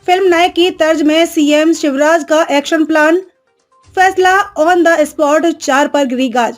Film नायक की तर्ज में सीएम शिवराज का एक्शन प्लान, फैसला ऑन द स्पॉट, 4 पर गिरी गाज।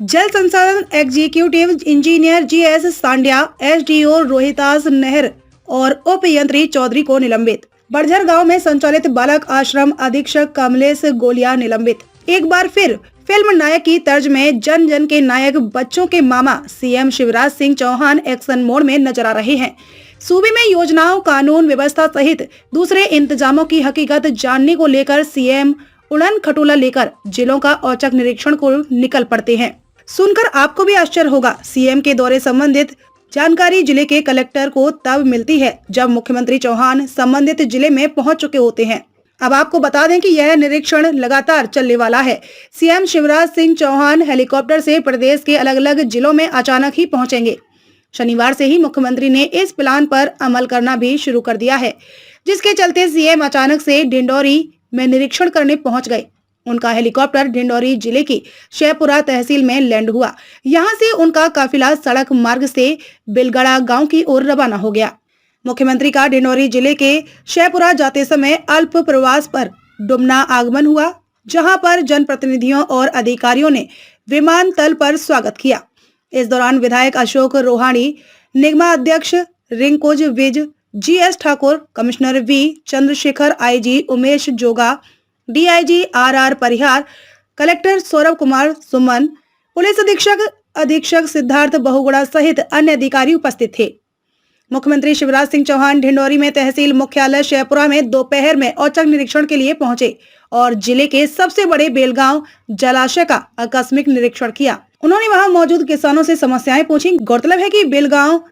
जल संसाधन executive engineer GS Sandiya, SDO Rohitas Nehar और उप यंत्री चौधरी को निलंबित। बड़झर गांव में संचालित बालक आश्रम अधीक्षक कमलेश गोलिया निलंबित। एक बार फिर फिल्म नायक की तर्ज में जन जन के नायक, बच्चों के मामा CM Shivraj Singh Chouhan action mode में नजर आ रहे हैं। सूबे में योजनाओं, कानून व्यवस्था सहित दूसरे इंतजामों की हकीकत जानने को लेकर सीएम उड़न खटोला लेकर जिलों का औचक निरीक्षण को निकल पड़ते हैं। सुनकर आपको भी आश्चर्य होगा, सीएम के दौरे संबंधित जानकारी जिले के कलेक्टर को तब मिलती है जब मुख्यमंत्री चौहान संबंधित जिले में पहुंच चुके होते हैं। अब आपको बता दें कि यह निरीक्षण लगातार चलने वाला है। सीएम शिवराज सिंह चौहान हेलीकॉप्टर से प्रदेश के अलग अलग जिलों में अचानक ही पहुंचेंगे। शनिवार से ही मुख्यमंत्री ने इस प्लान पर अमल करना भी शुरू कर दिया है, जिसके चलते सीएम अचानक से डिंडोरी में निरीक्षण करने पहुंच गए। उनका हेलीकॉप्टर डिंडोरी जिले की शेपुरा तहसील में लैंड हुआ। यहां से उनका काफिला सड़क मार्ग से बिलगड़ा गांव की ओर रवाना हो गया। मुख्यमंत्री का डिंडोरी जिले के शेपुरा जाते समय अल्प प्रवास पर डुमना आगमन हुआ, जहां पर जनप्रतिनिधियों और अधिकारियों ने विमानतल पर स्वागत किया। इस दौरान विधायक अशोक रोहाणी, निगमा अध्यक्ष Rinkoj Vij, GS Thakur, commissioner V Chandrashekhar, IG Umesh Joga, DIG RR Parihar, collector Saurabh Kumar Suman, police अधीक्षक सिद्धार्थ बहुगुणा सहित अन्य अधिकारी उपस्थित थे। मुख्यमंत्री शिवराज सिंह चौहान डिंडोरी में तहसील मुख्यालय शेपुरा में दोपहर में औचक निरीक्षण के लिए पहुंचे और जिले के सबसे बड़े बेलगांव जलाशय का आकस्मिक निरीक्षण किया। उन्होंने वहां मौजूद किसानों से समस्याएं पूछी। गौरतलब है कि बेलगांव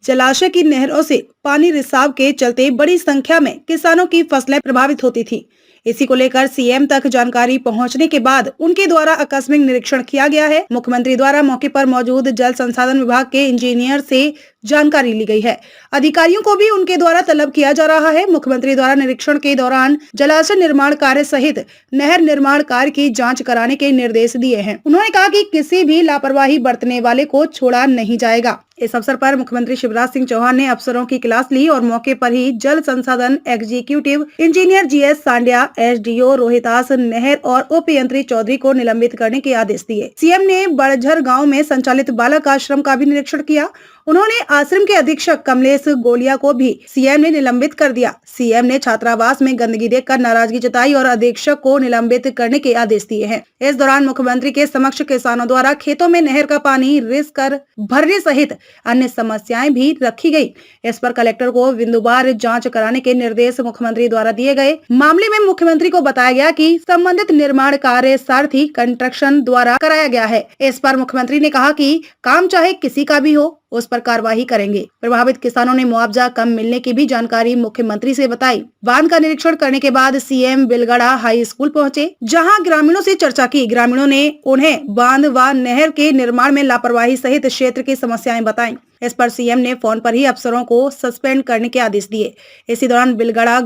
जलाशय की नहरों से पानी रिसाव के चलते बड़ी संख्या में किसानों की फसलें प्रभावित होती थी। इसी को लेकर सीएम तक जानकारी पहुंचने के बाद उनके द्वारा आकस्मिक निरीक्षण किया गया है। मुख्यमंत्री द्वारा मौके पर मौजूद जल संसाधन विभाग के इंजीनियर से जानकारी ली गई है। अधिकारियों को भी उनके द्वारा तलब किया जा रहा है। मुख्यमंत्री द्वारा निरीक्षण के दौरान जलाशय निर्माण कार्य सहित नहर निर्माण कार्य की जांच कराने के निर्देश दिए हैं। उन्होंने कहा कि किसी भी लापरवाही बरतने वाले को छोड़ा नहीं जाएगा। इस अवसर पर मुख्यमंत्री शिवराज सिंह चौहान ने अफसरों की क्लास ली और मौके पर ही जल संसाधन executive engineer GS Sandiya, SDO Rohitas Nehar और उप यंत्री चौधरी को निलंबित करने के आदेश दिए। सीएम ने बड़झर गांव में संचालित बालक आश्रम का भी निरीक्षण किया। उन्होंने आश्रम के अधीक्षक कमलेश गोलिया को भी सीएम ने निलंबित कर दिया। सीएम ने छात्रावास में गंदगी देखकर नाराजगी जताई और अधीक्षक को निलंबित करने के आदेश दिए हैं। इस दौरान मुख्यमंत्री के समक्ष किसानों द्वारा खेतों में नहर का पानी रिस कर भरने सहित अन्य समस्याएं भी रखी गई। इस पर कलेक्टर को बिंदुवार जांच कराने के निर्देश मुख्यमंत्री द्वारा दिए गए। मामले में मुख्यमंत्री को बताया गया कि संबंधित निर्माण कार्य सारथी कंस्ट्रक्शन द्वारा कराया गया है। इस पर मुख्यमंत्री ने कहा कि काम चाहे किसी का भी हो, उस पर कार्रवाई करेंगे। प्रभावित किसानों ने मुआवजा कम मिलने की भी जानकारी मुख्यमंत्री से बताई। बांध का निरीक्षण करने के बाद सीएम बिलगड़ा हाई स्कूल पहुंचे, जहां ग्रामीणों से चर्चा की। ग्रामीणों ने उन्हें बांध व नहर के निर्माण में लापरवाही सहित क्षेत्र की समस्याएं बताई। इस पर सीएम ने फोन पर ही अफसरों को सस्पेंड करने के आदेश दिए। इसी दौरान बिलगड़ा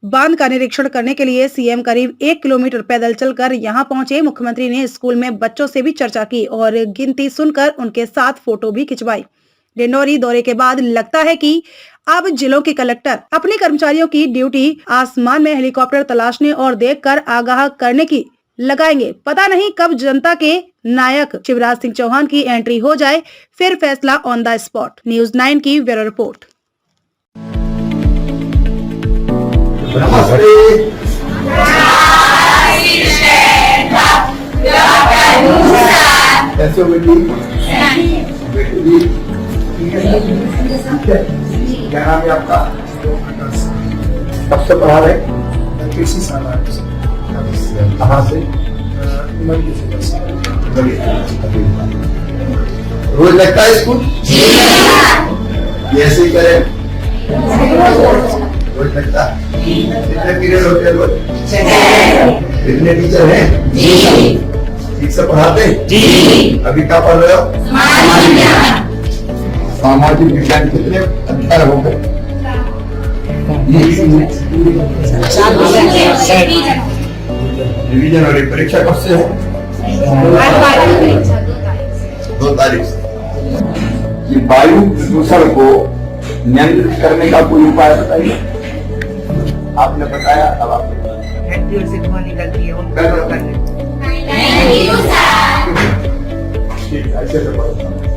बांध का निरीक्षण करने के लिए सीएम करीब 1 किलोमीटर पैदल चलकर यहां पहुंचे। मुख्यमंत्री ने स्कूल में बच्चों से भी चर्चा की और गिनती सुनकर उनके साथ फोटो भी खिंचवाई। डिंडोरी दौरे के बाद लगता है कि अब जिलों के कलेक्टर अपने कर्मचारियों की ड्यूटी आसमान में हेलीकॉप्टर तलाशने और देखकर आगाह करने की लगाएंगे। पता नहीं कब जनता के नायक शिवराज सिंह चौहान की एंट्री हो जाए, फिर फैसला ऑन द स्पॉट। न्यूज़ 9 की ब्यूरो रिपोर्ट। क्या नाम है आपका? कब से पढ़ा रहे? 21 साल है। कहाँ से? रोज लगता है स्कूल? ऐसे ही करें, रोज लगता है। कितने पीरियड होते हैं रोज? कितने टीचर हैं? ठीक से पढ़ाते हैं? अभी क्या पढ़ रहे हो? सामाजिक विज्ञान। कितने अध्याय हो गए? रिवीजन। और परीक्षा कब से है? 2 तारीख से। ये वायु प्रदूषण को नियंत्रित करने का कोई उपाय बताइए। आपने बताया, अब आप हेड से धुआं निकलती है उनको कर दो। करने ठीक है, ऐसे तो पढ़ो।